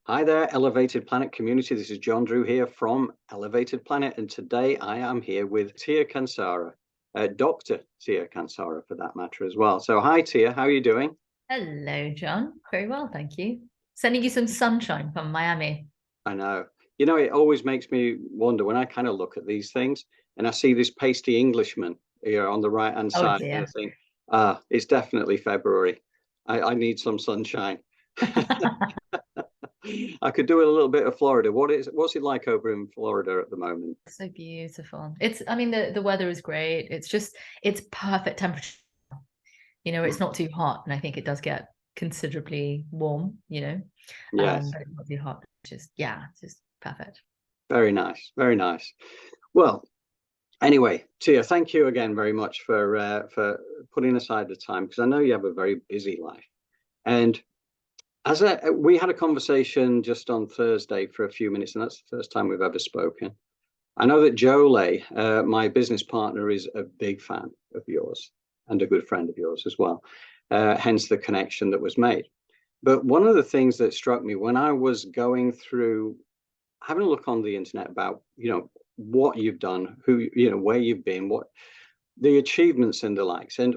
Hi there, Elevated Planet community. This is John Drew here from Elevated Planet, and today I am here with Tia Kansara, Dr. Tia Kansara for that matter as well. So hi Tia, how are you doing? Hello, John. Very well, thank you. Sending you some sunshine from Miami. I know. You know, it always makes me wonder when I kind of look at these things and I see this pasty Englishman here on the right-hand Oh side, and I dear. think, it's definitely February. I need some sunshine. I could do a little bit of Florida. What's it like over in Florida at the moment? So beautiful. I mean, the weather is great. It's perfect temperature. It's not too hot, and I think it does get considerably warm, Yes, but it's not too hot. Just perfect. very nice, very nice. Well, anyway, Tia, thank you again very much for putting aside the time because I know you have a very busy life. And we had a conversation just on Thursday for a few minutes, and that's the first time we've ever spoken. I know that Jolie, my business partner, is a big fan of yours and a good friend of yours as well. Hence the connection that was made. But one of the things that struck me when I was going through having a look on the internet about, what you've done, where you've been, what the achievements and the likes. And,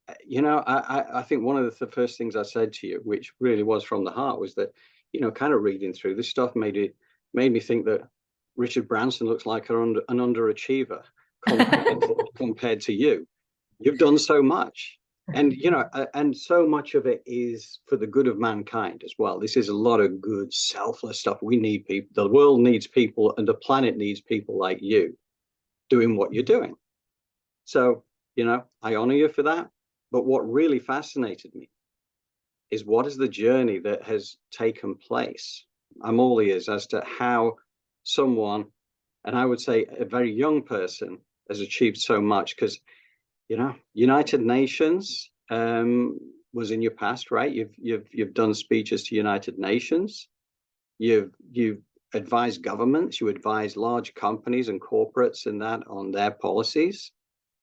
I think one of the first things I said to you, which really was from the heart, was that, kind of reading through this stuff made me think that Richard Branson looks like an underachiever compared to you. You've done so much. And and so much of it is for the good of mankind as well. This is a lot of good, selfless stuff. We need people. The world needs people, and the planet needs people like you doing what you're doing. So, I honor you for that. But what really fascinated me is what is the journey that has taken place. I'm all ears as to how someone, and I would say a very young person, has achieved so much because United Nations was in your past, right? You've done speeches to United Nations. You've advised governments. You advise large companies and corporates and that on their policies.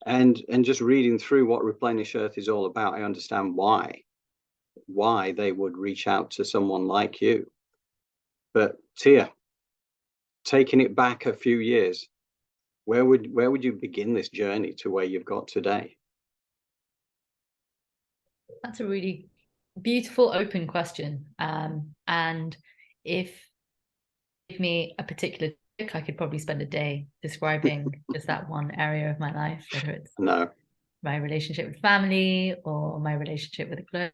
And just reading through what Replenish Earth is all about, I understand why they would reach out to someone like you. But Tia, taking it back a few years, where would you begin this journey to where you've got today? That's a really beautiful, open question. And if you give me a particular topic, I could probably spend a day describing just that one area of my life, whether it's No. my relationship with family or my relationship with the globe,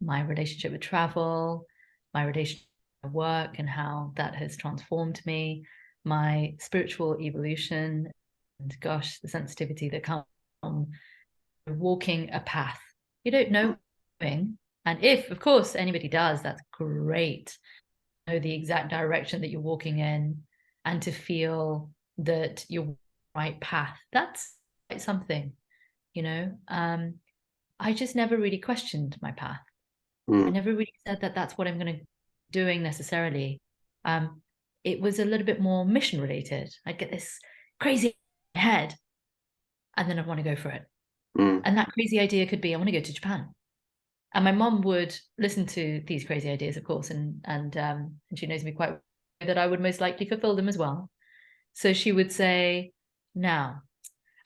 my relationship with travel, my relationship with work and how that has transformed me, my spiritual evolution, and gosh, the sensitivity that comes from walking a path you don't know. And if, of course, anybody does, that's great. Know the exact direction that you're walking in and to feel that you're on the right path. That's something, you know. I just never really questioned my path. I never really said that that's what I'm going to be doing necessarily. It was a little bit more mission related. I'd get this crazy head and then I'd want to go for it. And that crazy idea could be, I want to go to Japan. And my mom would listen to these crazy ideas, of course, and she knows me quite well, that I would most likely fulfill them as well. So she would say, now,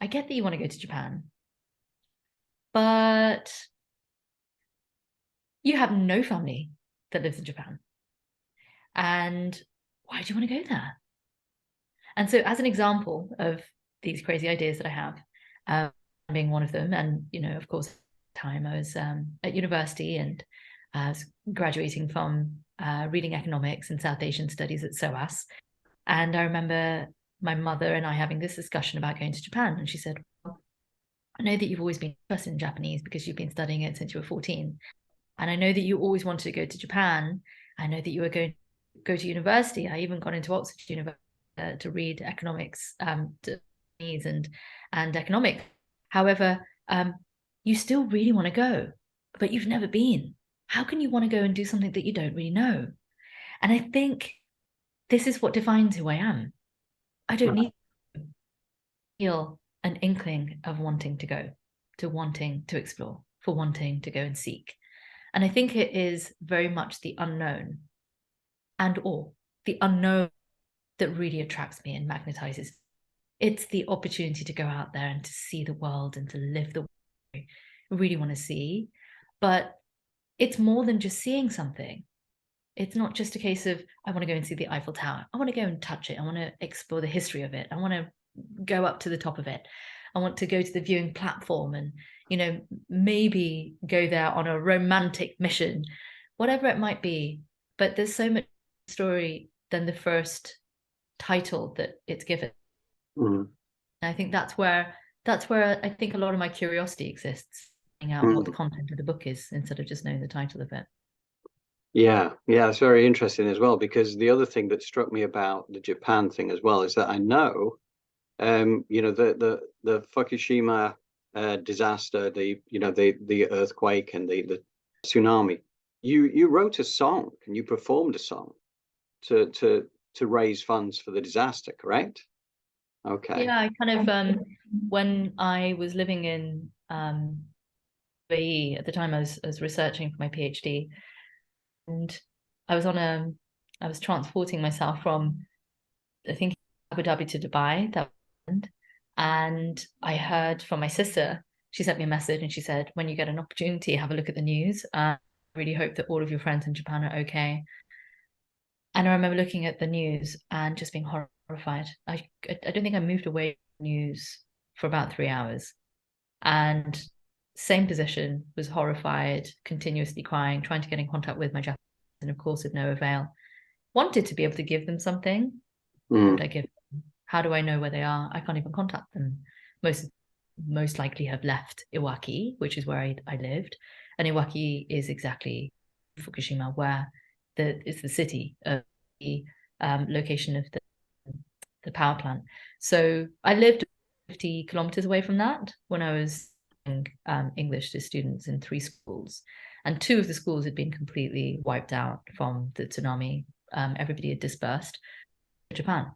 I get that you want to go to Japan, but you have no family that lives in Japan. And why do you want to go there? And so as an example of these crazy ideas that I have, being one of them, and, of course, time I was at university and I was graduating from reading economics and South Asian studies at SOAS. And I remember my mother and I having this discussion about going to Japan. And she said, well, I know that you've always been interested in Japanese because you've been studying it since you were 14. And I know that you always wanted to go to Japan. I know that you were going to go to university. I even got into Oxford University to read economics and economics. However, you still really want to go, but you've never been. How can you want to go and do something that you don't really know? And I think this is what defines who I am. I don't need to feel an inkling of wanting to go, to wanting to explore, for wanting to go and seek. And I think it is very much the unknown and awe, the unknown that really attracts me and magnetizes. It's the opportunity to go out there and to see the world and to live the way I really want to see. But it's more than just seeing something. It's not just a case of, I want to go and see the Eiffel Tower. I want to go and touch it. I want to explore the history of it. I want to go up to the top of it. I want to go to the viewing platform and, you know, maybe go there on a romantic mission, whatever it might be. But there's so much story than the first title that it's given. And I think that's where I think a lot of my curiosity exists, finding out what the content of the book is instead of just knowing the title of it. Yeah, it's very interesting as well, because the other thing that struck me about the Japan thing as well is that I know, you know, the Fukushima disaster, the earthquake and the tsunami. You wrote a song and you performed a song to raise funds for the disaster, correct? Okay. Yeah, I kind of when I was living in UAE at the time, I was researching for my PhD, and I was transporting myself from, I think, Abu Dhabi to Dubai that weekend, and I heard from my sister. She sent me a message and she said, when you get an opportunity, have a look at the news. I really hope that all of your friends in Japan are okay. And I remember looking at the news and just being horrified. I don't think I moved away from the news for about 3 hours. And same position, was horrified, continuously crying, trying to get in contact with my Japanese, and of course with no avail. Wanted to be able to give them something. What would I give them? How do I know where they are? I can't even contact them. Most likely have left Iwaki, which is where I lived. And Iwaki is exactly Fukushima, where it's the city of the location of the power plant. So I lived 50 kilometers away from that when I was English to students in 3 schools, and 2 of the schools had been completely wiped out from the tsunami. Everybody had dispersed to Japan,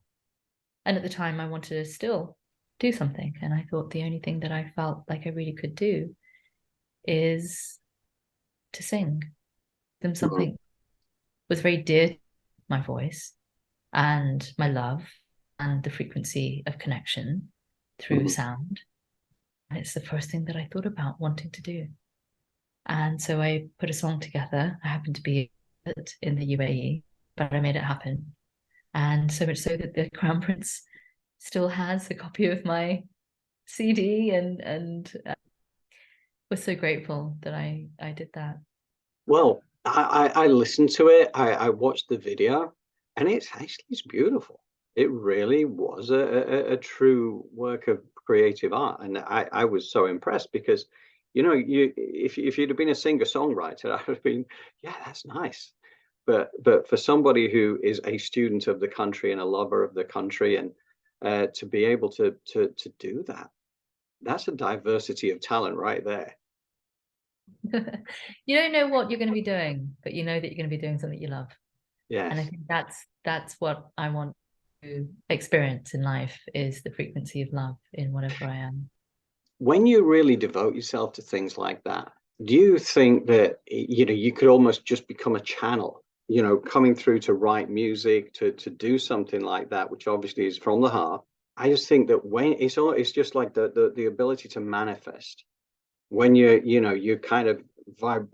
and at the time I wanted to still do something, and I thought the only thing that I felt like I really could do is to sing them something was very dear to my voice and my love and the frequency of connection through sound. And it's the first thing that I thought about wanting to do. And so I put a song together. I happened to be in the UAE, but I made it happen. And so much so that the Crown Prince still has a copy of my CD, and was so grateful that I did that. Well, I listened to it. I watched the video, and it's beautiful. It really was a true work of creative art, and I was so impressed because, you know, if you'd have been a singer-songwriter, I'd have been, yeah, that's nice. But for somebody who is a student of the country and a lover of the country, and to be able to do that, that's a diversity of talent right there. You don't know what you're going to be doing, but you know that you're going to be doing something you love. Yes. And I think that's what I want to experience in life, is the frequency of love in whatever I am. When you really devote yourself to things like that, do you think that, you know, you could almost just become a channel, you know, coming through to write music, to do something like that, which obviously is from the heart? I just think that when it's just like the ability to manifest when you kind of vibe.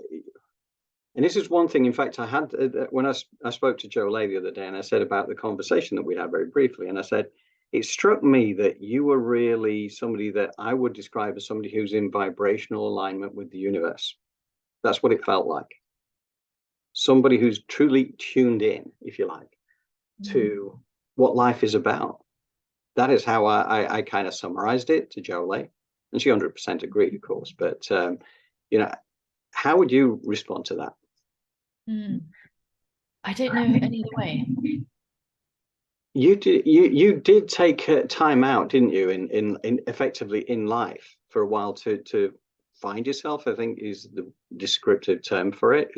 And this is one thing, in fact, I had when I spoke to Joe Lay the other day, and I said about the conversation that we had very briefly, and I said, it struck me that you were really somebody that I would describe as somebody who's in vibrational alignment with the universe. That's what it felt like. Somebody who's truly tuned in, if you like, to what life is about. That is how I kind of summarized it to Joe Lay, and she 100% agreed, of course. But you know, how would you respond to that? I don't know any other way. You did take time out, didn't you, in effectively in life for a while to find yourself, I think is the descriptive term for it.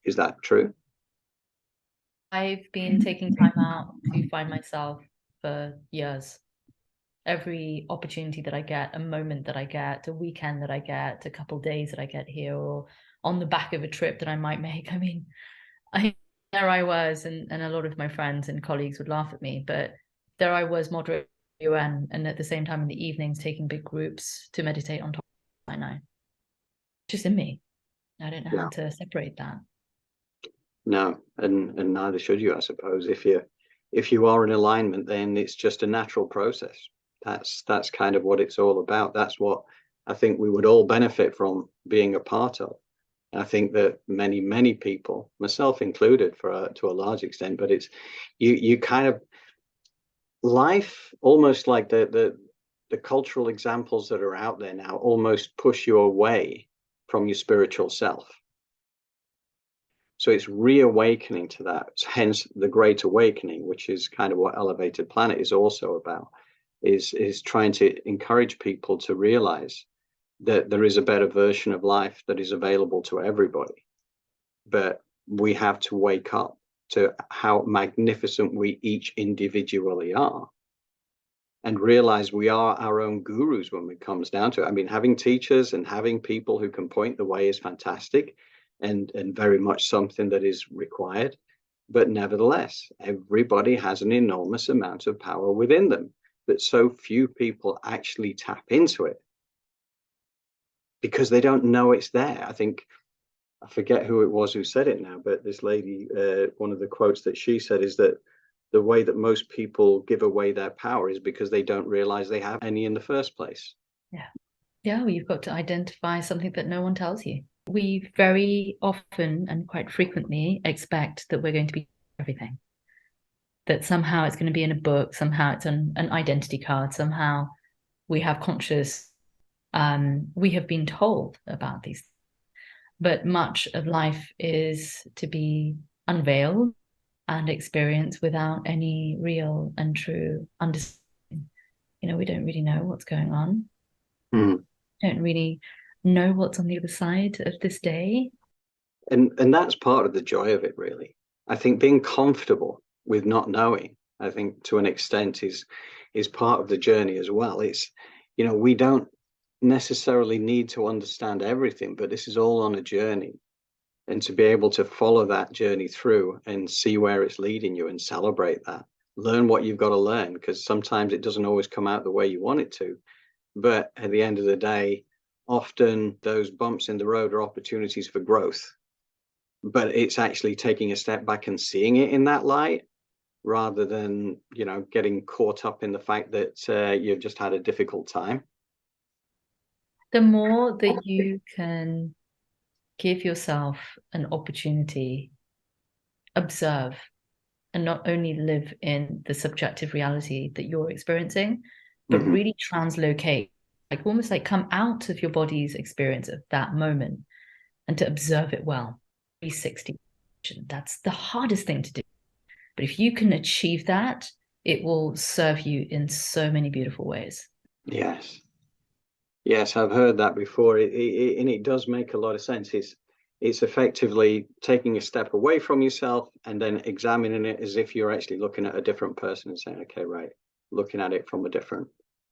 Is that true? I've been taking time out to find myself for years. Every opportunity that I get, a moment that I get, a weekend that I get, a couple of days that I get here, or on the back of a trip that I might make. I mean, I there I was, and a lot of my friends and colleagues would laugh at me, but there I was moderating UN, and at the same time in the evenings taking big groups to meditate on top of Sinai. Just in me. I don't know how to separate that. No, and neither should you, I suppose. If you are in alignment, then it's just a natural process. That's kind of what it's all about. That's what I think we would all benefit from being a part of. I think that many people, myself included, to a large extent, but it's you kind of life, almost like the cultural examples that are out there now, almost push you away from your spiritual self. So it's reawakening to that. Hence the Great Awakening, which is kind of what Elevated Planet is also about, is trying to encourage people to realize that there is a better version of life that is available to everybody. But we have to wake up to how magnificent we each individually are, and realize we are our own gurus when it comes down to it. I mean, having teachers and having people who can point the way is fantastic, and very much something that is required. But nevertheless, everybody has an enormous amount of power within them, but so few people actually tap into it because they don't know it's there. I think, I forget who it was who said it now, but this lady, one of the quotes that she said is that the way that most people give away their power is because they don't realize they have any in the first place. Yeah, well, you've got to identify something that no one tells you. We very often and quite frequently expect that we're going to be everything, that somehow it's going to be in a book, somehow it's an identity card, somehow we have conscious, we have been told about these. But much of life is to be unveiled and experienced without any real and true understanding. You know, we don't really know what's going on. Don't really know what's on the other side of this day. And that's part of the joy of it, really. I think being comfortable with not knowing, I think to an extent is part of the journey as well. It's, you know, we don't necessarily need to understand everything, but this is all on a journey. And to be able to follow that journey through and see where it's leading you and celebrate that, learn what you've got to learn, because sometimes it doesn't always come out the way you want it to. But at the end of the day, often those bumps in the road are opportunities for growth. But it's actually taking a step back and seeing it in that light, rather than, you know, getting caught up in the fact that you've just had a difficult time. The more that you can give yourself an opportunity, observe, and not only live in the subjective reality that you're experiencing, but really translocate, like almost like come out of your body's experience of that moment and to observe it well. 360. That's the hardest thing to do. But if you can achieve that, it will serve you in so many beautiful ways. Yes. Yes, I've heard that before. And it does make a lot of sense. It's effectively taking a step away from yourself and then examining it as if you're actually looking at a different person and saying, okay, right, looking at it from a different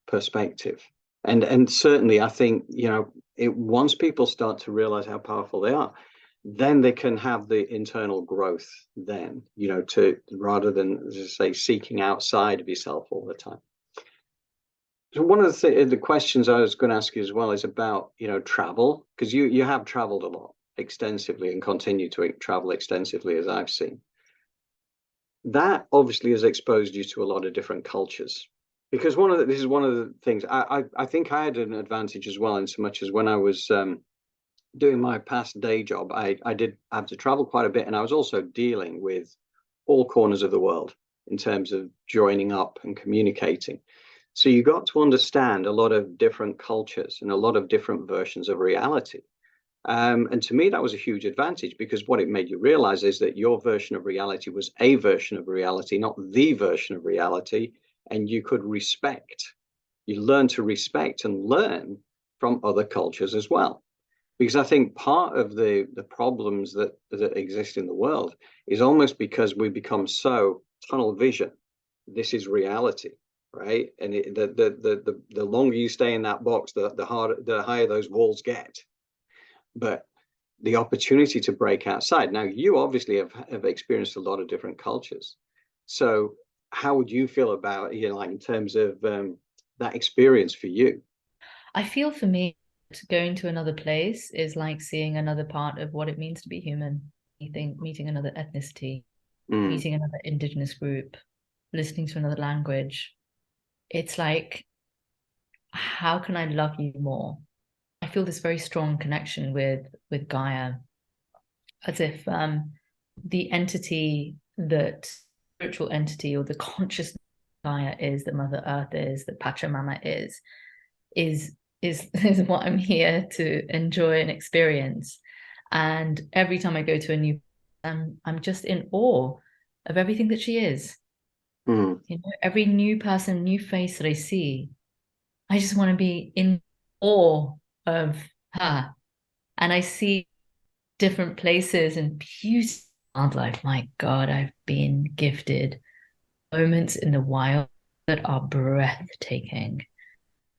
perspective. And certainly I think, you know, once people start to realize how powerful they are, then they can have the internal growth then, you know, to rather than, as I say, seeking outside of yourself all the time. So one of the questions I was going to ask you as well is about, you know, travel, because you have traveled a lot extensively and continue to travel extensively, as I've seen. That obviously has exposed you to a lot of different cultures, because this is one of the things I think I had an advantage as well, in so much as when I was doing my past day job, I did have to travel quite a bit, and I was also dealing with all corners of the world in terms of joining up and communicating. So you got to understand a lot of different cultures and a lot of different versions of reality. And to me, that was a huge advantage, because what it made you realize is that your version of reality was a version of reality, not the version of reality. And you could you learn to respect and learn from other cultures as well. Because I think part of the problems that exist in the world is almost because we become so tunnel vision. This is reality. Right, and the longer you stay in that box, the higher those walls get. But the opportunity to break outside. Now, you obviously have experienced a lot of different cultures. So how would you feel about, like in terms of that experience for you? I feel for me, going to another place is like seeing another part of what it means to be human. You think meeting another ethnicity, meeting another indigenous group, listening to another language. It's like, how can I love you more? I feel this very strong connection with Gaia, as if the entity, that spiritual entity, or the consciousness Gaia is, that Mother Earth is, that Pachamama is what I'm here to enjoy and experience. And every time I go to a new, I'm just in awe of everything that she is. You know, every new person, new face that I see, I just want to be in awe of her. And I see different places and beauty wildlife. My God, I've been gifted moments in the wild that are breathtaking.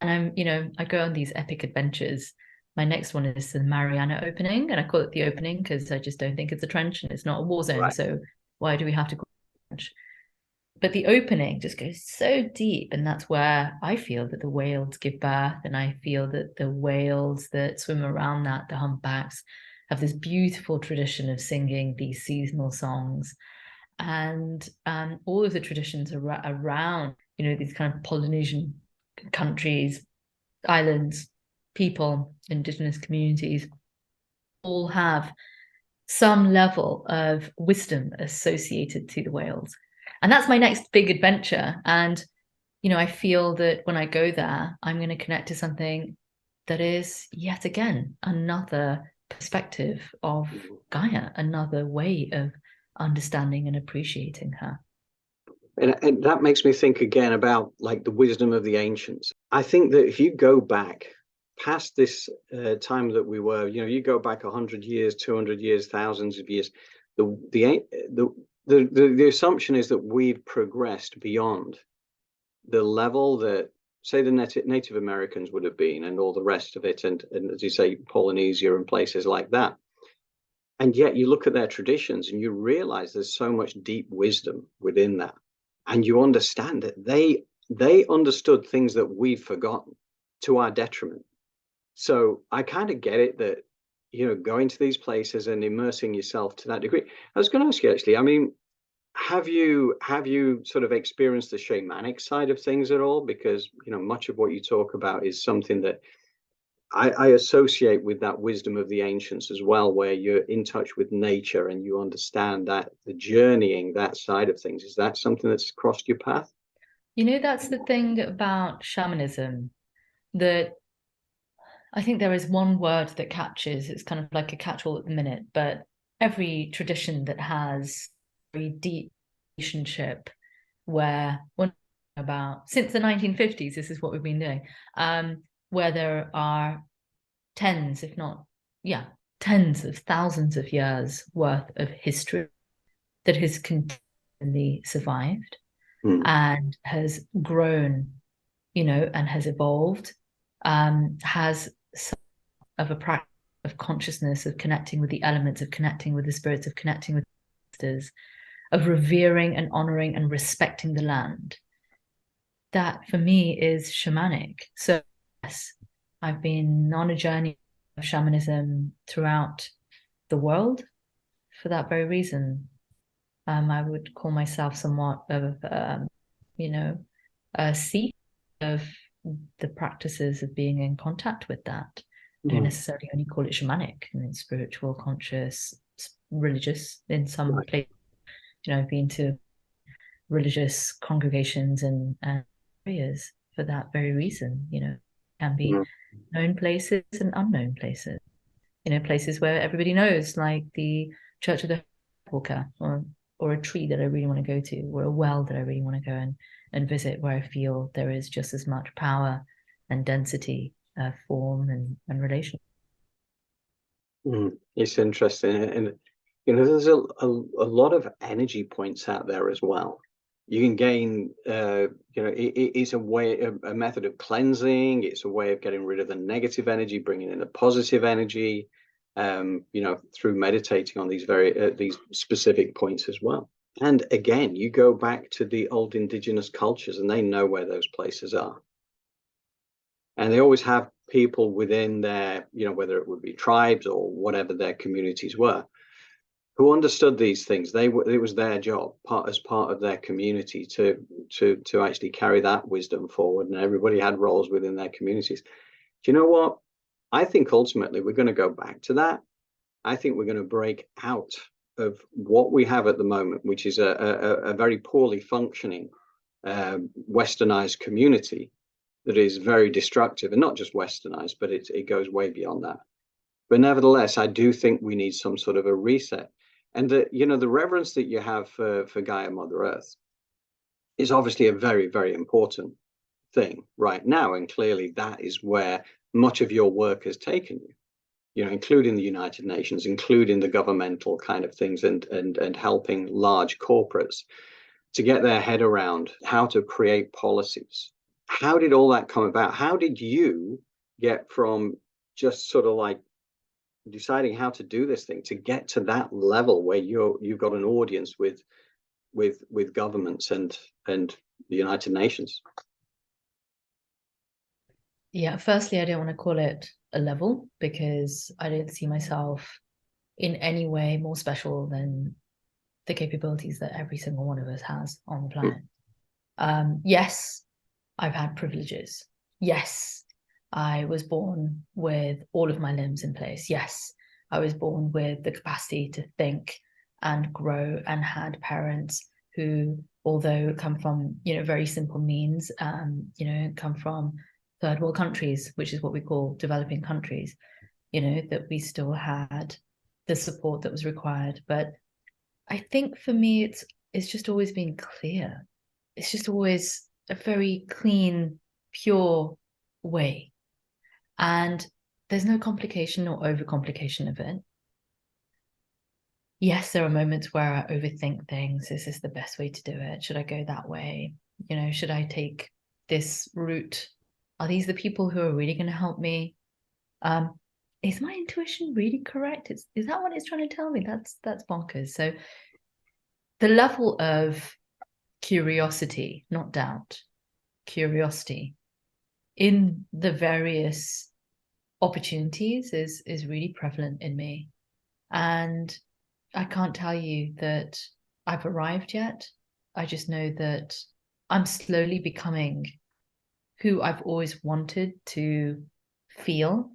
And I go on these epic adventures. My next one is the Mariana opening, and I call it the opening because I just don't think it's a trench and it's not a war zone. Right. So why do we have to call it a trench? But the opening just goes so deep, and that's where I feel that the whales give birth, and I feel that the whales that swim around that, the humpbacks, have this beautiful tradition of singing these seasonal songs, and all of the traditions around, these kind of Polynesian countries, islands, people, indigenous communities, all have some level of wisdom associated to the whales. And that's my next big adventure. And, I feel that when I go there, I'm going to connect to something that is yet again another perspective of Gaia, another way of understanding and appreciating her. And that makes me think again about like the wisdom of the ancients. I think that if you go back past this time that we were, you go back 100 years, 200 years, thousands of years, the assumption is that we've progressed beyond the level that, say, the Native Americans would have been, and all the rest of it, and as you say, Polynesia and places like that. And yet you look at their traditions and you realize there's so much deep wisdom within that. And you understand that they understood things that we've forgotten to our detriment. So I kind of get it that, going to these places and immersing yourself to that degree. I was going to ask you, actually, I mean, have you sort of experienced the shamanic side of things at all? Because, much of what you talk about is something that I associate with that wisdom of the ancients as well, where you're in touch with nature and you understand that the journeying, that side of things. Is that something that's crossed your path? That's the thing about shamanism, that I think there is one word that captures, it's kind of like a catch-all at the minute, but every tradition that has a very deep relationship where, since the 1950s, this is what we've been doing, where there are tens of thousands of years worth of history that has continually survived and has grown, and has evolved, has some of a practice of consciousness, of connecting with the elements, of connecting with the spirits, of connecting with ancestors, of revering and honoring and respecting the land. That for me is shamanic. So yes, I've been on a journey of shamanism throughout the world for that very reason. I would call myself somewhat of, a seeker of the practices of being in contact with that. I don't necessarily only call it shamanic. Spiritual, conscious, religious in some places. I've been to religious congregations and areas for that very reason. Can be known places and unknown places. Places where everybody knows, like the Church of the Walker, or a tree that I really want to go to, or a well that I really want to go and visit, where I feel there is just as much power and density, form and relation. It's interesting, and there's a lot of energy points out there as well. You can gain, it's a method of cleansing. It's a way of getting rid of the negative energy, bringing in the positive energy. you know, through meditating on these specific points as well. And again, you go back to the old indigenous cultures and they know where those places are. And they always have people within their, you know, whether it would be tribes or whatever their communities were, who understood these things. It was their job, as part of their community, to actually carry that wisdom forward. And everybody had roles within their communities. Do you know what? I think ultimately we're going to go back to that. I think we're going to break out of what we have at the moment, which is a very poorly functioning westernized community that is very destructive, and not just westernized, but it goes way beyond that. But nevertheless, I do think we need some sort of a reset. And you know, the reverence that you have for Gaia, Mother Earth, is obviously a very, very important thing right now. And clearly that is where much of your work has taken you, you know, including the United Nations, including the governmental kind of things, and helping large corporates to get their head around how to create policies. How did all that come about? How did you get from just sort of like deciding how to do this thing to get to that level where you've got an audience with governments and the United Nations? Yeah, firstly, I don't want to call it a level, because I don't see myself in any way more special than the capabilities that every single one of us has on the planet. Yes, I've had privileges. Yes, I was born with all of my limbs in place. Yes, I was born with the capacity to think and grow, and had parents who, although come from, you know, very simple means, you know, come from third world countries, which is what we call developing countries, you know, that we still had the support that was required. But I think for me, it's just always been clear. It's just always a very clean, pure way. And there's no complication or overcomplication of it. Yes, there are moments where I overthink things. Is this the best way to do it? Should I go that way? You know, should I take this route? Are these the people who are really going to help me? Is my intuition really correct? Is that what it's trying to tell me? That's bonkers. So the level of curiosity, not doubt, curiosity in the various opportunities is really prevalent in me. And I can't tell you that I've arrived yet. I just know that I'm slowly becoming who I've always wanted to feel.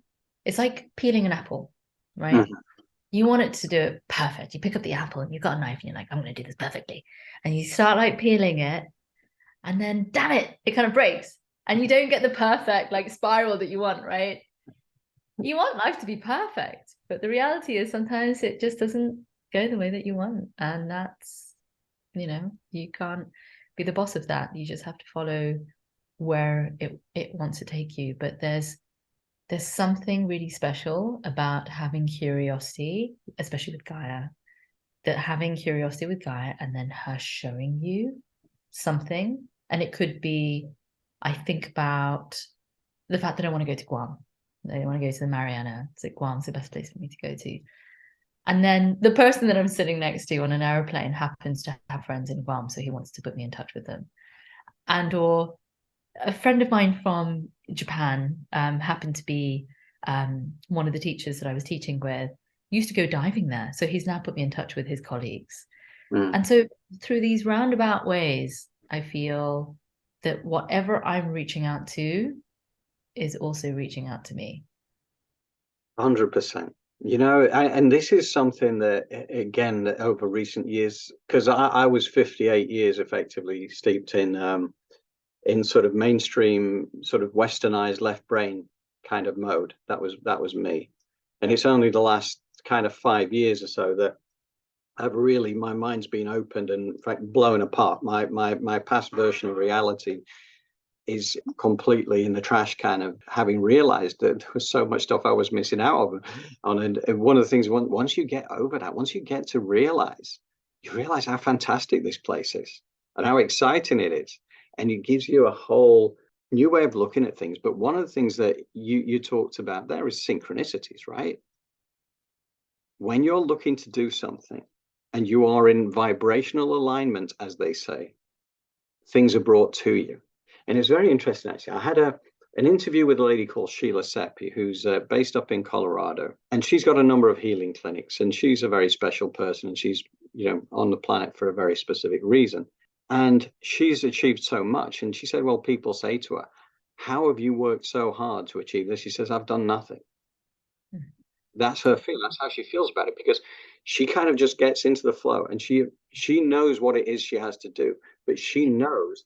It's like peeling an apple, right? Mm-hmm. You want it to do it perfect. You pick up the apple and you've got a knife and you're like, I'm going to do this perfectly. And you start like peeling it, and then damn it, it kind of breaks. And you don't get the perfect like spiral that you want, right? You want life to be perfect, but the reality is sometimes it just doesn't go the way that you want. And that's, you know, you can't be the boss of that. You just have to follow where it wants to take you. But there's something really special about having curiosity, especially with Gaia, that having curiosity with Gaia and then her showing you something. And it could be, I think about the fact that I want to go to Guam. I want to go to the Mariana. It's like Guam's the best place for me to go to. And then the person that I'm sitting next to on an airplane happens to have friends in Guam, so he wants to put me in touch with them. And or a friend of mine from Japan happened to be one of the teachers that I was teaching with, used to go diving there. So he's now put me in touch with his colleagues. And so through these roundabout ways, I feel that whatever I'm reaching out to is also reaching out to me. 100%. You know, and this is something that, again, that over recent years, because I was 58 years effectively steeped in sort of mainstream, sort of westernized left brain kind of mode. That was me. And it's only the last kind of 5 years or so that I've really, my mind's been opened and in fact blown apart. My past version of reality is completely in the trash can, of having realized that there was so much stuff I was missing out on. And one of the things, once you get over that, once you get to realize, you realize how fantastic this place is and how exciting it is. And it gives you a whole new way of looking at things. But one of the things that you talked about there is synchronicities, right? when you're looking to do something and you are in vibrational alignment, as they say, things are brought to you. And it's very interesting, actually. I had an interview with a lady called Sheila Seppi, who's based up in Colorado, and she's got a number of healing clinics, and she's a very special person, and she's, on the planet for a very specific reason. And she's achieved so much. And she said, well, people say to her, how have you worked so hard to achieve this? She says, I've done nothing. That's her feeling. That's how she feels about it, because she kind of just gets into the flow, and she knows what it is she has to do, but she knows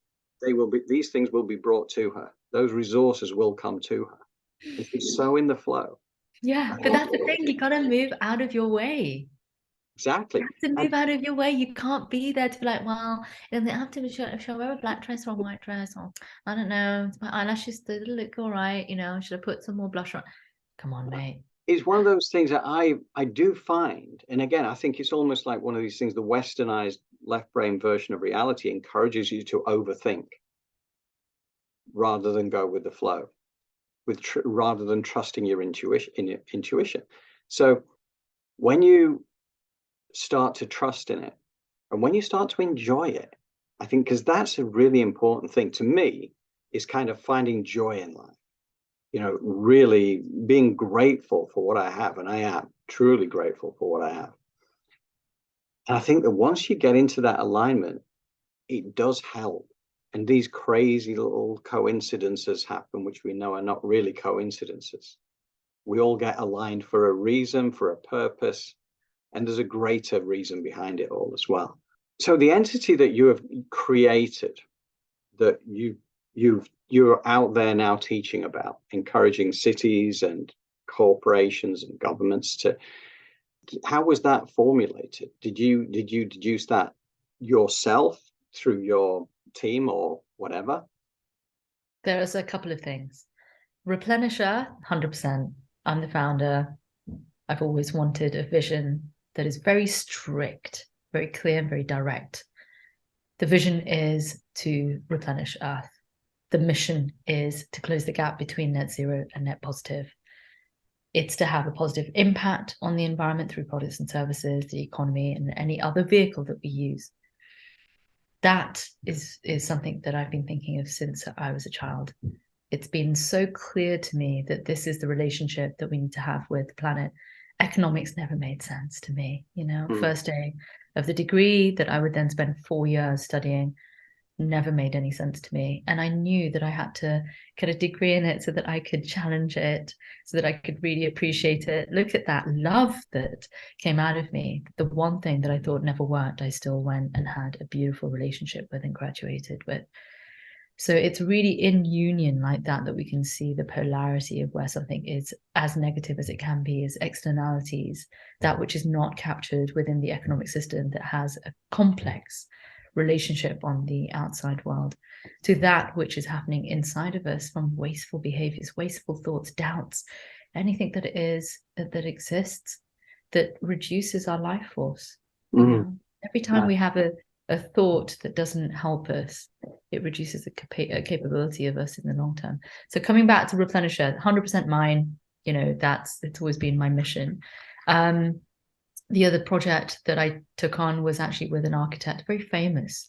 these things will be brought to her. Those resources will come to her. And she's so in the flow. Yeah, but that's the thing. You got to move out of your way. Exactly. You have to move out of your way. You can't be there to be like, well, in the afternoon, should I wear a black dress or a white dress? Or I don't know. My eyelashes still look all right. Should I put some more blush on? Come on, mate. It's one of those things that I do find, and again, I think it's almost like one of these things, the westernized left brain version of reality encourages you to overthink rather than go with the flow, rather than trusting your intuition. So when you start to trust in it, and when you start to enjoy it, I think, because that's a really important thing to me, is kind of finding joy in life. Really being grateful for what I have. And I am truly grateful for what I have. And I think that once you get into that alignment, it does help. And these crazy little coincidences happen, which we know are not really coincidences. We all get aligned for a reason, for a purpose, and there's a greater reason behind it all as well. So the entity that you have created, that you're out there now teaching about, encouraging cities and corporations and governments to, how was that formulated? Did you deduce that yourself through your team or whatever? There's a couple of things. Replenisher, 100%. I'm the founder. I've always wanted a vision that is very strict, very clear, and very direct. The vision is to replenish Earth. The mission is to close the gap between net zero and net positive. It's to have a positive impact on the environment through products and services, the economy, and any other vehicle that we use. That is something that I've been thinking of since I was a child. It's been so clear to me that this is the relationship that we need to have with the planet. Economics never made sense to me. First day of the degree that I would then spend 4 years studying never made any sense to me. And I knew that I had to get a degree in it so that I could challenge it, so that I could really appreciate it. Look at that love that came out of me. The one thing that I thought never worked, I still went and had a beautiful relationship with and graduated with. So it's really in union like that we can see the polarity of where something is as negative as it can be, as externalities, that which is not captured within the economic system that has a complex relationship on the outside world, to that which is happening inside of us from wasteful behaviors, wasteful thoughts, doubts, anything that exists that reduces our life force. Every time we have a thought that doesn't help us, it reduces the capability of us in the long term. So coming back to Replenisher, 100% mine, it's always been my mission. The other project that I took on was actually with an architect, very famous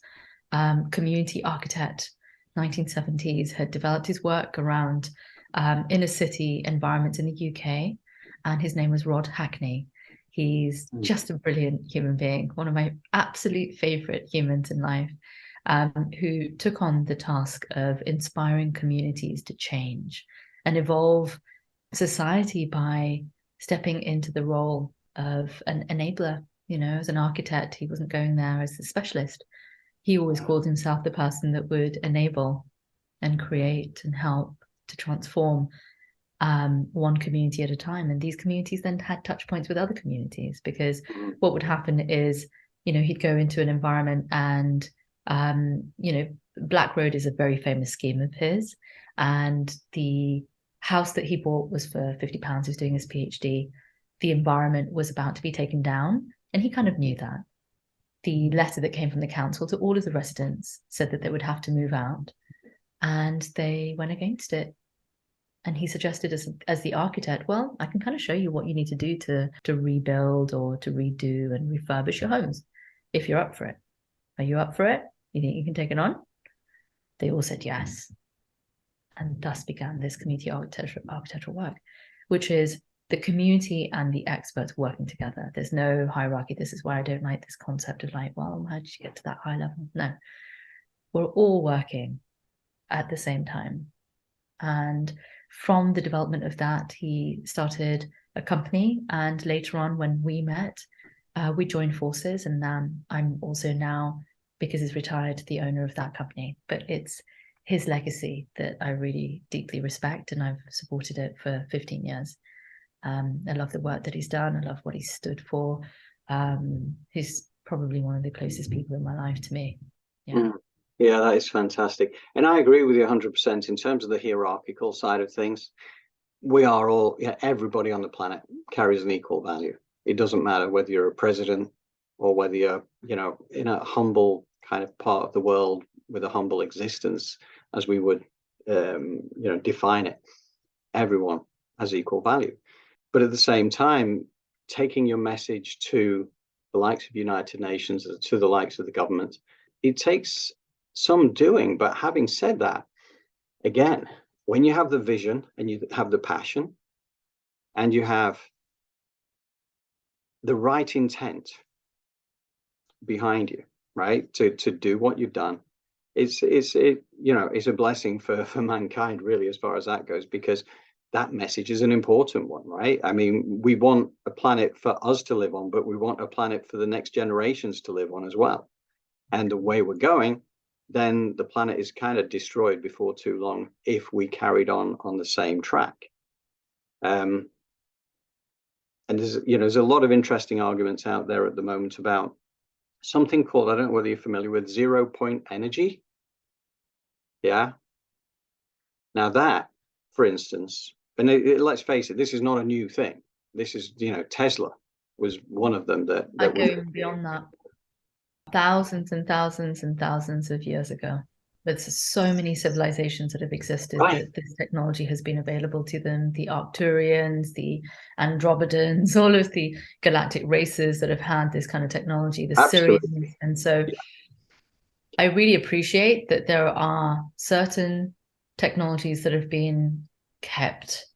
community architect, 1970s, had developed his work around inner city environments in the UK, and his name was Rod Hackney. He's just a brilliant human being, one of my absolute favorite humans in life, who took on the task of inspiring communities to change and evolve society by stepping into the role of an enabler. As an architect, he wasn't going there as a specialist. He always called himself the person that would enable and create and help to transform one community at a time. And these communities then had touch points with other communities, because what would happen is, he'd go into an environment and, Black Road is a very famous scheme of his. And the house that he bought was for £50. He was doing his PhD. The environment was about to be taken down, and he kind of knew that. The letter that came from the council to all of the residents said that they would have to move out, and they went against it. And he suggested as the architect, well, I can kind of show you what you need to do to rebuild or to redo and refurbish your homes, if you're up for it. Are you up for it? You think you can take it on? They all said yes. And thus began this community architectural work, which is the community and the experts working together. There's no hierarchy. This is why I don't like this concept of like, well, how did you get to that high level? No, we're all working at the same time. And from the development of that, he started a company. And later on, when we met, we joined forces. And I'm also now, because he's retired, the owner of that company. But it's his legacy that I really deeply respect, and I've supported it for 15 years. I love the work that he's done. I love what he's stood for. He's probably one of the closest people in my life to me. Yeah. Yeah, that is fantastic. And I agree with you 100% in terms of the hierarchical side of things. We are all, everybody on the planet carries an equal value. It doesn't matter whether you're a president or whether you're, in a humble kind of part of the world with a humble existence, as we would, define it. Everyone has equal value. But at the same time, taking your message to the likes of United Nations, to the likes of the government, it takes some doing. But having said that, again, when you have the vision and you have the passion and you have the right intent behind you, right, to do what you've done, it's a blessing for mankind, really, as far as that goes, because that message is an important one, right? I mean, we want a planet for us to live on, but we want a planet for the next generations to live on as well. And the way we're going, then the planet is kind of destroyed before too long if we carried on the same track. And there's a lot of interesting arguments out there at the moment about something called, I don't know whether you're familiar with, 0 point energy. Yeah. Now that, for instance, and let's face it, this is not a new thing. This is, Tesla was one of them that I go beyond that. Thousands and thousands and thousands of years ago. There's so many civilizations that have existed that this technology has been available to them. The Arcturians, the Andromedans, all of the galactic races that have had this kind of technology, the Syrians. And so I really appreciate that there are certain technologies that have been kept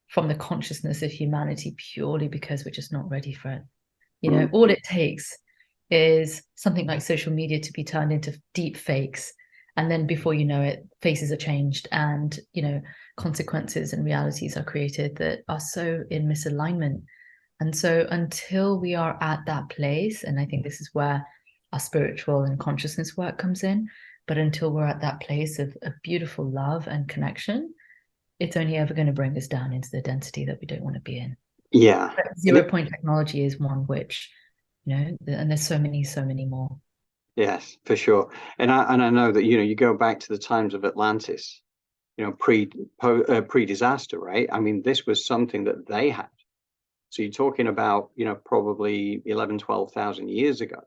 from the consciousness of humanity purely because we're just not ready for it. All it takes is something like social media to be turned into deep fakes, and then before you know it, faces are changed, and consequences and realities are created that are so in misalignment. And so until we are at that place, and I think this is where our spiritual and consciousness work comes in, but until we're at that place of beautiful love and connection, it's only ever going to bring us down into the density that we don't want to be in. Yeah. But 0 point technology is one which, and there's so many more. Yes, for sure. And I know that, you go back to the times of Atlantis, pre-disaster, right? I mean, this was something that they had. So you're talking about, probably 12,000 years ago.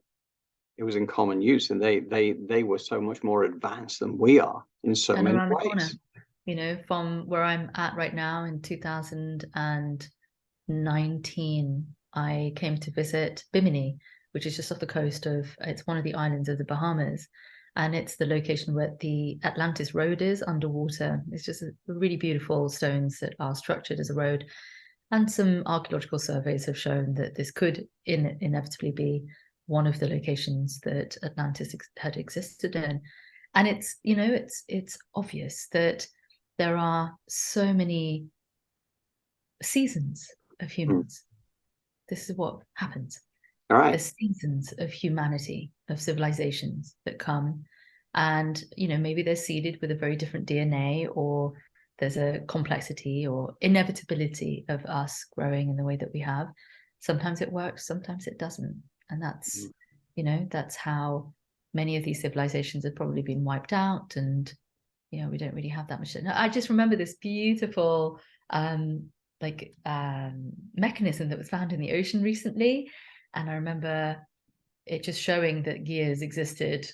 It was in common use, and they were so much more advanced than we are in so many ways. The corner, from where I'm at right now in 2019, I came to visit Bimini, which is just off the coast it's one of the islands of the Bahamas. And it's the location where the Atlantis Road is underwater. It's just really beautiful stones that are structured as a road. And some archaeological surveys have shown that this could inevitably be one of the locations that Atlantis had existed in. And it's, it's obvious that there are so many seasons of humans. This is what happens. All right. There's seasons of humanity, of civilizations that come, and maybe they're seeded with a very different DNA, or there's a complexity or inevitability of us growing in the way that we have. Sometimes it works, sometimes it doesn't, and that's that's how many of these civilizations have probably been wiped out, and we don't really have that much. I just remember this beautiful mechanism that was found in the ocean recently, and I remember it just showing that gears existed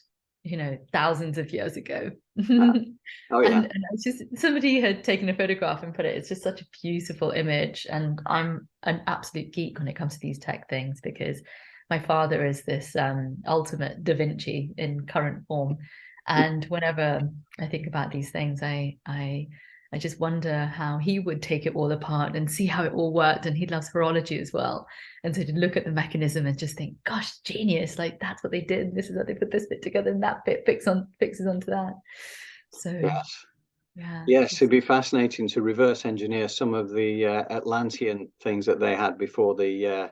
thousands of years ago. Oh yeah. And it's just, somebody had taken a photograph and put it. It's just such a beautiful image, and I'm an absolute geek when it comes to these tech things, because my father is this ultimate Da Vinci in current form, and whenever I think about these things, I just wonder how he would take it all apart and see how it all worked. And he loves horology as well. And so to look at the mechanism and just think, gosh, genius, like that's what they did. This is how they put this bit together, and that bit fixes onto that. So Yes. yeah. Yes, it'd be fascinating to reverse engineer some of the Atlantean things that they had before the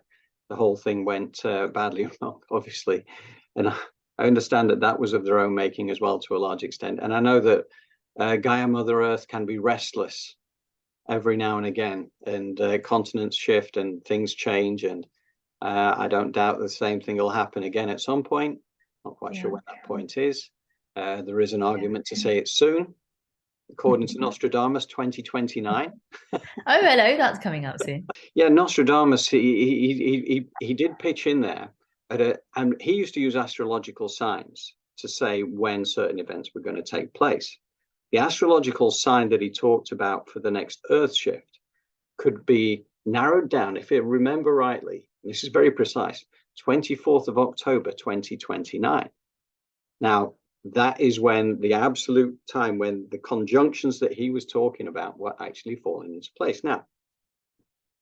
whole thing went badly wrong, obviously. And I understand that that was of their own making as well to a large extent. And I know that Gaia, Mother Earth, can be restless every now and again, and continents shift and things change. And I don't doubt the same thing will happen again at some point. Not quite sure when that point is. There is an argument to say it's soon. According to Nostradamus, 2029. Oh, hello, that's coming up soon. Yeah, Nostradamus, he did pitch in there and he used to use astrological signs to say when certain events were going to take place. The astrological sign that he talked about for the next Earth shift could be narrowed down, if I remember rightly, and this is very precise, 24th of October, 2029. Now, that is when the absolute time when the conjunctions that he was talking about were actually falling into place. Now,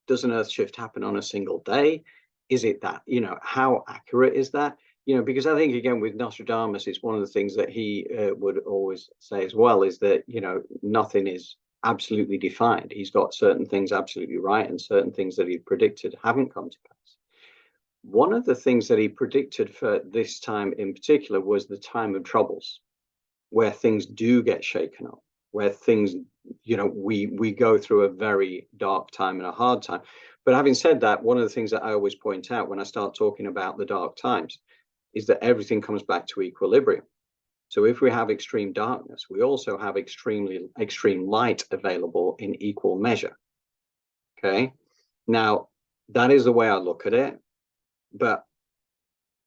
does an Earth shift happen on a single day? Is it that, how accurate is that? Because I think, again, with Nostradamus, it's one of the things that he would always say as well is that, nothing is absolutely defined. He's got certain things absolutely right, and certain things that he predicted haven't come to pass. One of the things that he predicted for this time in particular was the time of troubles, where things do get shaken up, where things, we go through a very dark time and a hard time. But having said that, one of the things that I always point out when I start talking about the dark times is that everything comes back to equilibrium. So if we have extreme darkness, we also have extreme light available in equal measure. Okay. Now, that is the way I look at it. But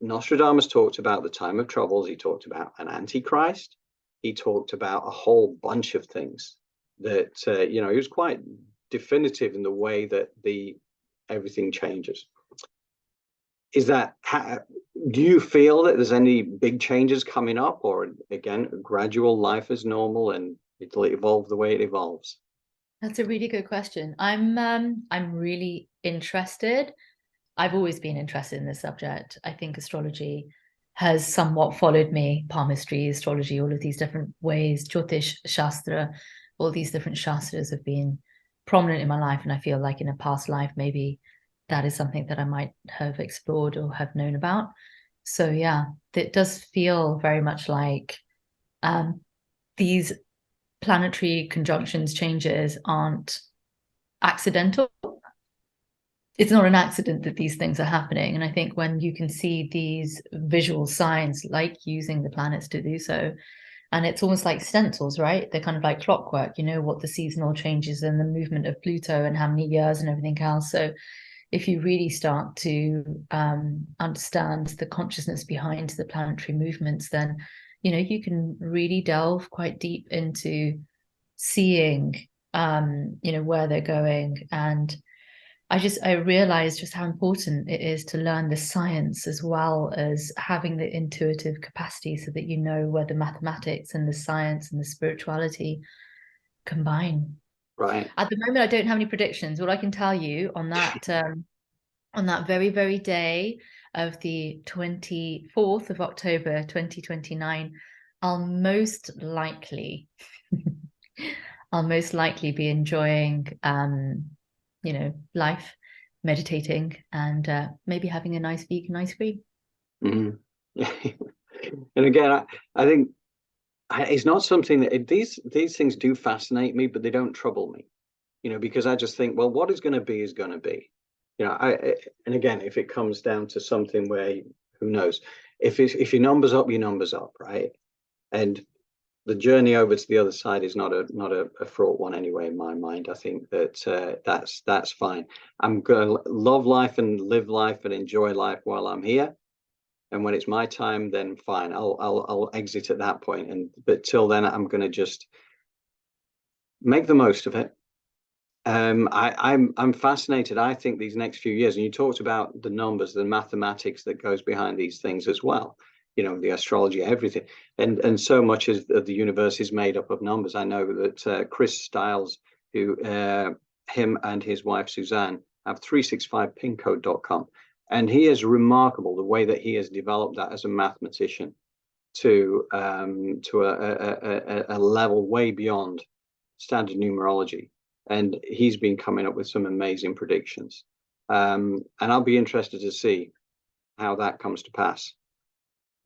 Nostradamus talked about the time of troubles. He talked about an antichrist. He talked about a whole bunch of things that, he was quite definitive in the way that everything changes. Is that, do you feel that there's any big changes coming up, or again, gradual life as normal and it'll evolve the way it evolves? That's a really good question. I'm really interested. I've always been interested in this subject. I think astrology has somewhat followed me, palmistry, astrology, all of these different ways, Jyotish Shastra, all these different Shastras have been prominent in my life. And I feel like in a past life, maybe that is something that I might have explored or have known about. So yeah, it does feel very much like these planetary conjunctions changes aren't accidental. It's not an accident that these things are happening. And I think when you can see these visual signs, like using the planets to do so, and it's almost like stencils, right? They're kind of like clockwork, what the seasonal changes and the movement of Pluto and how many years and everything else. So if you really start to understand the consciousness behind the planetary movements, then, you can really delve quite deep into seeing, where they're going. And I realized just how important it is to learn the science as well as having the intuitive capacity, so that you know where the mathematics and the science and the spirituality combine. Right. At the moment, I don't have any predictions. What I can tell you on that very, very day of the 24th of October, 2029, I'll most likely be enjoying life, meditating, and maybe having a nice vegan ice cream. Mm-hmm. And again, I think it's not something that these things do fascinate me, but they don't trouble me, because I just think, well, what is going to be is going to be, and again, if it comes down to something where, who knows, if your numbers up, your numbers up, right? And the journey over to the other side is not a fraught one anyway, in my mind. I think that that's fine. I'm going to love life and live life and enjoy life while I'm here. And when it's my time, then fine, I'll exit at that point. But till then, I'm going to just make the most of it. I'm fascinated. I think these next few years, and you talked about the numbers, the mathematics that goes behind these things as well. You know, the astrology, everything, and so much of the universe is made up of numbers. I know that Chris Stiles, who him and his wife Suzanne have 365pincode.com, and he is remarkable the way that he has developed that as a mathematician to a level way beyond standard numerology. And he's been coming up with some amazing predictions. And I'll be interested to see how that comes to pass.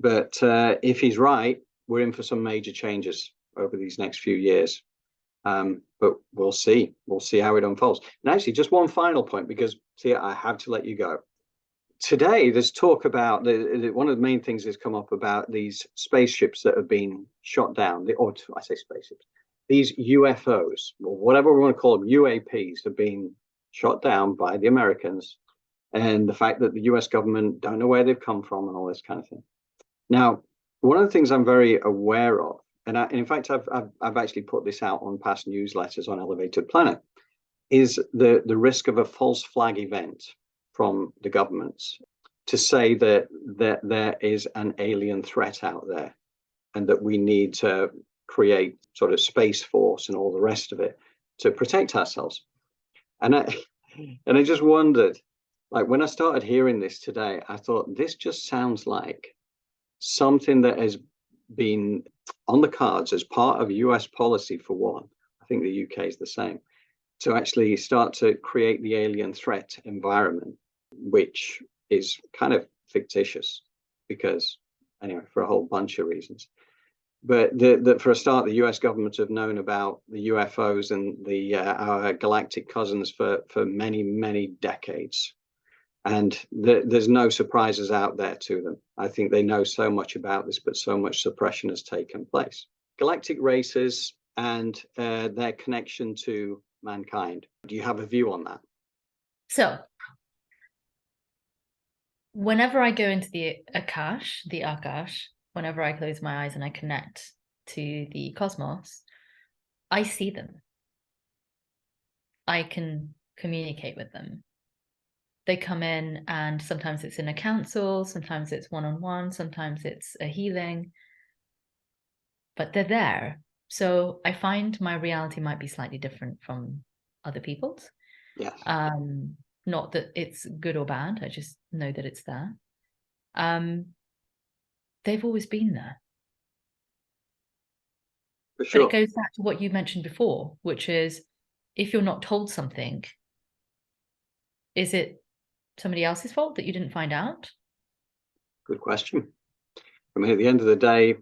But if he's right, we're in for some major changes over these next few years. But we'll see. We'll see how it unfolds. And actually, just one final point, because Tia, I have to let you go. Today, there's talk about one of the main things that's come up about these spaceships that have been shot down. Or I say spaceships. These UFOs, or whatever we want to call them, UAPs, have been shot down by the Americans, and the fact that the US government don't know where they've come from and all this kind of thing. Now, one of the things I'm very aware of, and in fact, I've actually put this out on past newsletters on Elevated Planet, is the risk of a false flag event from the governments to say that there is an alien threat out there, and that we need to create sort of space force and all the rest of it to protect ourselves. And I just wondered, like, when I started hearing this today, I thought this just sounds like something that has been on the cards as part of US policy for one. I think the UK is the same, to actually start to create the alien threat environment, which is kind of fictitious because, anyway, for a whole bunch of reasons. But for a start, the US government have known about the UFOs and our galactic cousins for many, many decades. And there's no surprises out there to them. I think they know so much about this, but so much suppression has taken place. Galactic races and their connection to mankind. Do you have a view on that? So, whenever I go into the Akash, whenever I close my eyes and I connect to the cosmos, I see them. I can communicate with them. They come in, and sometimes it's in a council, sometimes it's one-on-one, sometimes it's a healing, but they're there. So I find my reality might be slightly different from other people's. Yeah. Not that it's good or bad, I just know that it's there. They've always been there. For sure. But it goes back to what you mentioned before, which is, if you're not told something, is it somebody else's fault that you didn't find out? Good question. I mean, at the end of the day,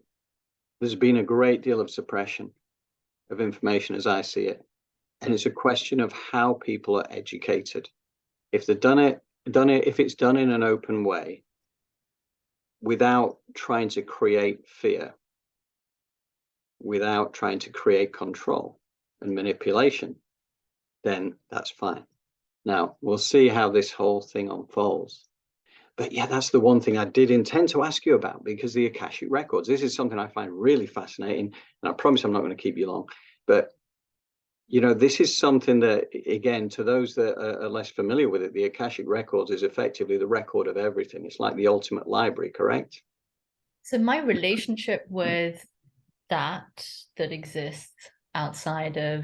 there's been a great deal of suppression of information as I see it. And it's a question of how people are educated. If they've done it, if it's done in an open way, without trying to create fear, without trying to create control and manipulation, then that's fine. Now, we'll see how this whole thing unfolds. But yeah, that's the one thing I did intend to ask you about, because the Akashic Records, this is something I find really fascinating. And I promise I'm not going to keep you long. But, you know, this is something that, again, to those that are less familiar with it, the Akashic Records is effectively the record of everything. It's like the ultimate library, correct? So my relationship with that exists outside of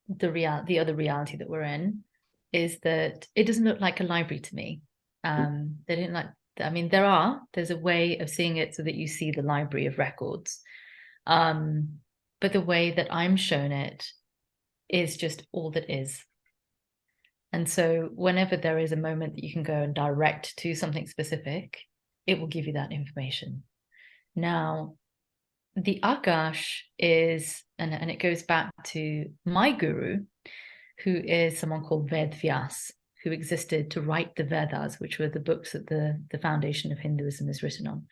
the other reality that we're in is that it doesn't look like a library to me. They didn't like, I mean, there's a way of seeing it so that you see the library of records. But the way that I'm shown it is just all that is. And so whenever there is a moment that you can go and direct to something specific, it will give you that information. Now, the Akash is, and it goes back to my guru, who is someone called Ved Vyas, who existed to write the Vedas, which were the books that the foundation of Hinduism is written on.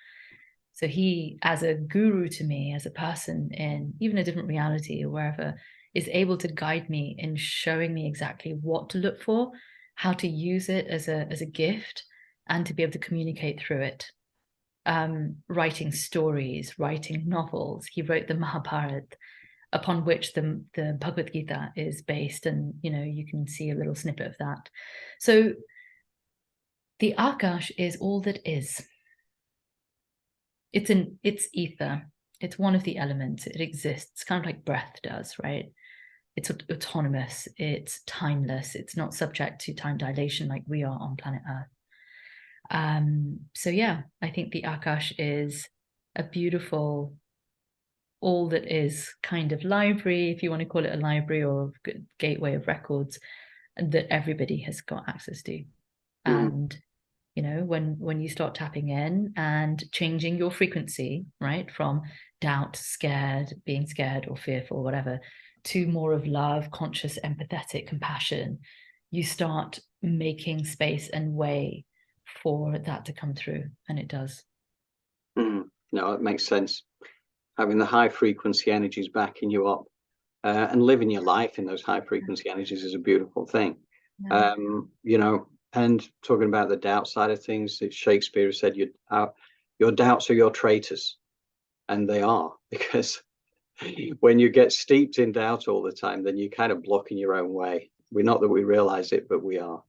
So he, as a guru to me, as a person in even a different reality or wherever, is able to guide me in showing me exactly what to look for, how to use it as a gift, and to be able to communicate through it. Writing stories, writing novels. He wrote the Mahabharata, upon which the Bhagavad Gita is based, and you can see a little snippet of that. So the Akash is all that is. It's ether. It's one of the elements. It exists, kind of like breath does, right? It's autonomous. It's timeless. It's not subject to time dilation like we are on planet Earth. So yeah, I think the Akash is a beautiful, all that is kind of library, if you want to call it a library, or a gateway of records that everybody has got access to. And when you start tapping in and changing your frequency, right, from doubt, scared, being scared or fearful, whatever, to more of love, conscious, empathetic, compassion, you start making space and way for that to come through, and it does. No, it makes sense. Having the high frequency energies backing you up, and living your life in those high frequency energies is a beautiful thing. Yeah. And talking about the doubt side of things, Shakespeare said, your doubts are your traitors. And they are, because when you get steeped in doubt all the time, then you're kind of blocking your own way. We're not that we realize it, but we are.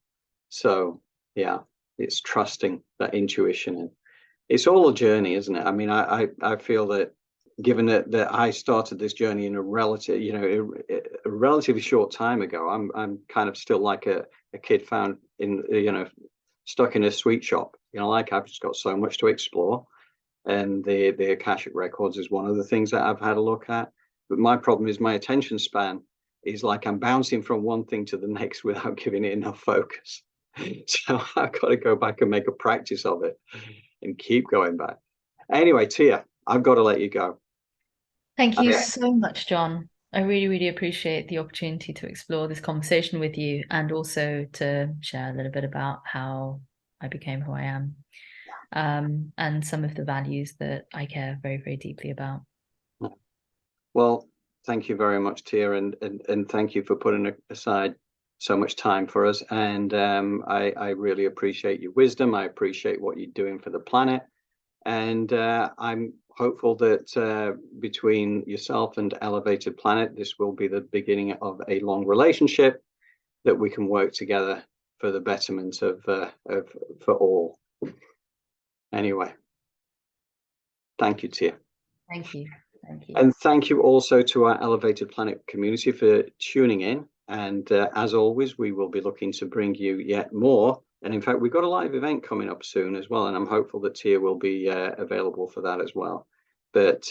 So yeah, it's trusting that intuition, and it's all a journey, isn't it? I mean, I feel that, given that I started this journey in a relatively short time ago, I'm kind of still like a kid found in stuck in a sweet shop. Like, I've just got so much to explore, and the Akashic Records is one of the things that I've had a look at. But my problem is my attention span is like I'm bouncing from one thing to the next without giving it enough focus. So I've got to go back and make a practice of it and keep going back. Anyway, Tia, I've got to let you go. Thank you so much, John. I really, really appreciate the opportunity to explore this conversation with you, and also to share a little bit about how I became who I am, and some of the values that I care very, very deeply about. Well, thank you very much, Tia, and thank you for putting aside so much time for us. And I really appreciate your wisdom. I appreciate what you're doing for the planet. And I'm hopeful that between yourself and Elevated Planet, this will be the beginning of a long relationship that we can work together for the betterment of for all. Anyway, thank you, Tia. Thank you. Thank you. And thank you also to our Elevated Planet community for tuning in. And as always, we will be looking to bring you yet more. And in fact, we've got a live event coming up soon as well. And I'm hopeful that Tia will be available for that as well. But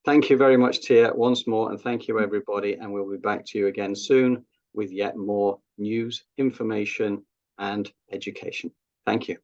thank you very much, Tia, once more. And thank you, everybody. And we'll be back to you again soon with yet more news, information, and education. Thank you.